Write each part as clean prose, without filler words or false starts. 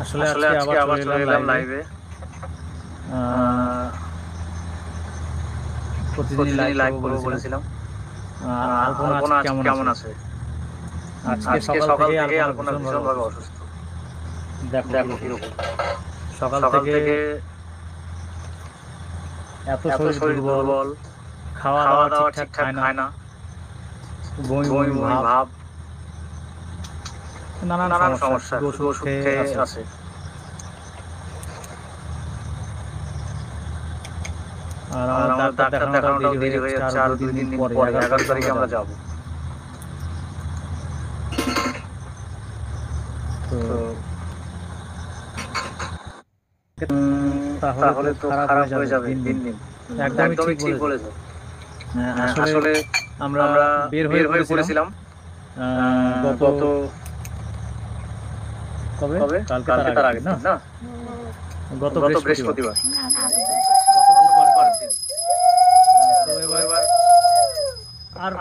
আসলে আজকে আবার চলে এলাম লাইভে। প্রতিদিনই লাইভ করবো বলেছিলাম। আলপনা আজকে কেমন আছে? আজকে সকাল থেকে আলপনা ভীষণভাবে অসুস্থ। দেখো কিরকম সকাল থেকে এত শরীর দুর্বল, খাওয়া দাওয়া ঠিকঠাক খায় না, বমি বমি ভাব, নানান সমস্যা, শুধু ওষুধ খেয়ে আছে। আর আমাদের ডাক্তার দেখানোটাও দেরি হয়ে যাচ্ছে, আরো 2 দিন পরে 11 তারিখে আমরা যাবো। তাহলে তো খারাপ হয়ে যাবে দিন দিন। একদমই ঠিক বলেছো। আসলে আমরা বের হয়ে পড়েছিলাম গত কবে কালকে তার আগে না, গত বৃহস্পতিবার।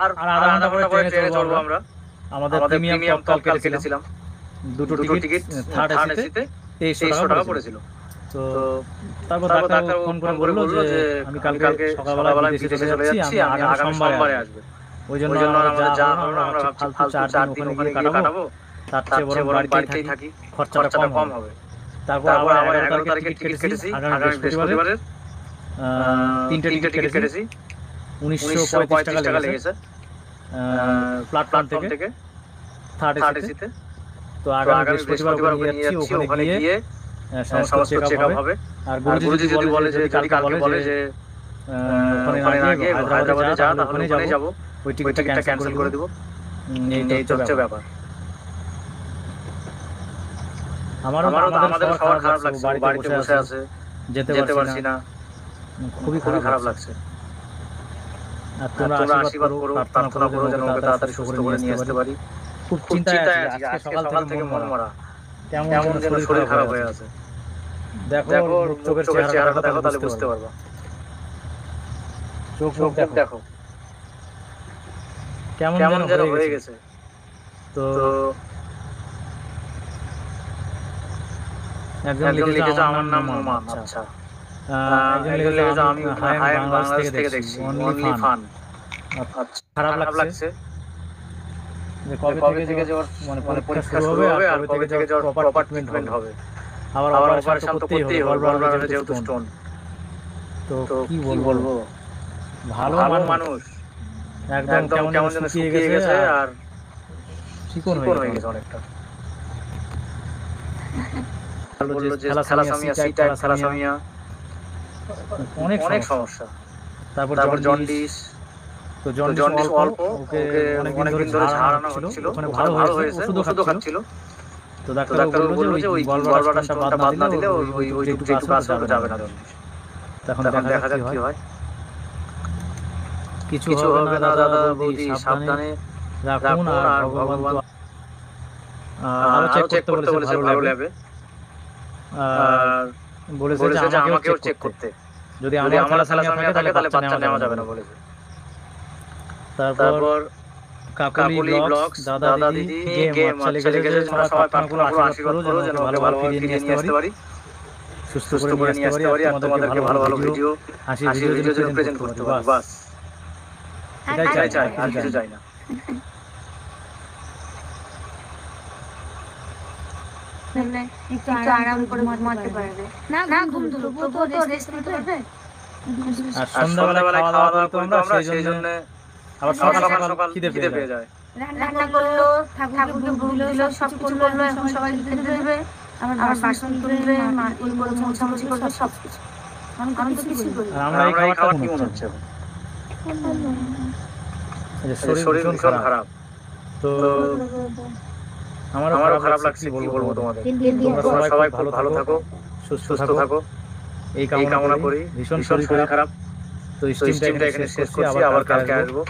আর আধা ঘন্টা পরে ট্রেনে চড়বো আমরা। আমাদের প্রিমিয়াম তৎকাল কেটেছিলাম, দুটো টিকিট থার্ড এসিতে 2300 টাকা পড়েছিল। তো তারপর ডাক্তার ফোন করে বললো যে আমি কালকে সকালবেলা বিদেশে চলে যাচ্ছি, আমি আগামী সোমবারে আসবো। ওই জন্য আমাদের যা হলো আমরা ফালতু 4 দিন ওখানে গিয়ে কাটাবো, তার চেয়ে বরং বাড়িতেই থাকি, খরচাটা কম হবে। তারপর আবার 11 তারিখে টিকিট কেটেছি, আগামী বৃহস্পতিবারের 3টে টিকিট কেটেছি। 1935 টাকা লেগেছে প্ল্যাটফর্ম থেকে থার্ড এসিতে। তো আগামী বৃহস্পতিবার ওখানে যাচ্ছি, ওখানে গিয়ে সমস্ত চেকআপ হবে। আর গুরুজি যদি বলে যে কালকে বলে যে ওখানে না গিয়ে হায়দ্রাবাদে যা, তাহলে ওখানে যাবো, ওই টিকিটটা ক্যান্সেল করে দেবো। এই হচ্ছে ব্যাপার। আমাদের সবার খারাপ লাগছে, বাড়িতে বসে আছে, যেতে পারছি না, খুবই খারাপ লাগছে। আর তোমরা আশীর্বাদ করো, প্রার্থনা করো যেন ওকে তাড়াতাড়ি সুস্থ করে নিয়ে আসতে পারি। খুব চিন্তায় আছি, আজকে সকাল থেকে মন মরা, কেমন যেন শরীর খারাপ হয়ে আছে। দেখো চোখের চেহারাটা দেখো, তাহলে বুঝতে পারবা। চোখ দেখো কেমন যেন হয়ে গেছে। তো একজন লিখেছে আমার নাম নোমান। আচ্ছা, একজন লিখেছে আমি বাংলাদেশ থেকে দেখছি, অনলি ফান। আচ্ছা, খারাপ লাগছে যে কবে থেকে যে ওর মানে পরীক্ষা শুরু হবে আর কবে থেকে যে ওর প্রপার ট্রিটমেন্ট হবে। আবার অপারেশন তো করতেই হবে, গলব্লাডারে যেহেতু স্টোন। তো কি বলবো, ভালো মানুষ একদম কেমন যেন শুকিয়ে গেছে আর চিকন হয়ে গেছে অনেকটা। বললো যে থ্যালাসেমিয়া, সি টাইপ থ্যালাসেমিয়া, অনেক সমস্যা। তারপর জন্ডিস। তো জন্ডিস অল্প, ওকে অনেকদিন ধরে ঝাড়ানো হচ্ছিল, ওখানে ভালো হয়েছে, ওষুধও খাচ্ছিল। তো ডাক্তার বললো যে ওই গলব্লাডার স্টোনটা বাদ না দিলে ওই যেটুকু আছে ওটা যাবে না জন্ডিস। তখন দেখা যাক কি হয়। কিছু হবে না দাদা বৌদি, সাবধানে রাখুন। আর ভগবান আরো চেক করতে বলেছে ভালো ল্যাবে। আর বলেছে যে আমাকেও চেক করতে, যদি আমার থ্যালাসেমিয়া থাকে তাহলে বাচ্চা নেওয়া যাবে না বলেছে। তারপর কাকুলি ব্লগস, দাদা দিদি গেম আচ্ছা লেগেছে। সবাই প্রার্থনা করো, আশীর্বাদ করো যেন ওকে ভালোভাবে ফিরিয়ে নিয়ে আসতে পারি, সুস্থ করে নিয়ে আসতে পারি। আর তোমাদেরকে ভালো ভালো ভিডিও, হাসির ভিডিও যেন প্রেজেন্ট করতে পারি। বাস এটাই চাই, আর কিছু চাই না। একটু আরাম করে ঘুমাতে পারবে না, ঘুম ধরো তো রেস্ট নিতে পারবে। আর সন্ধ্যাবেলা খাওয়া দাওয়া করবো আমরা, সেই জন্য আবার সকাল খিদে পেয়ে যায়। রান্না করলো, ঠাকুরকে ভোগ দিলো, সব কিছু করলো, এখন সবাই খেতে দেবে। আবার বাসন তুলবে, মোছামুছি করবে, সব কিছু। আমি তো কিছুই করি না। আমরা এই খাবার কি মনে হচ্ছে? শরীর ভীষণ খারাপ। তো আমারও খারাপ লাগছে, কি বলবো তোমাদের। তোমরা সবাই খুব ভালো থাকো, সুস্থ থাকো, এই কামনা করি। ভীষণ শরীর খারাপ। তো স্ট্রিমটা এখানে শেষ করছি, আবার কালকে আসবো।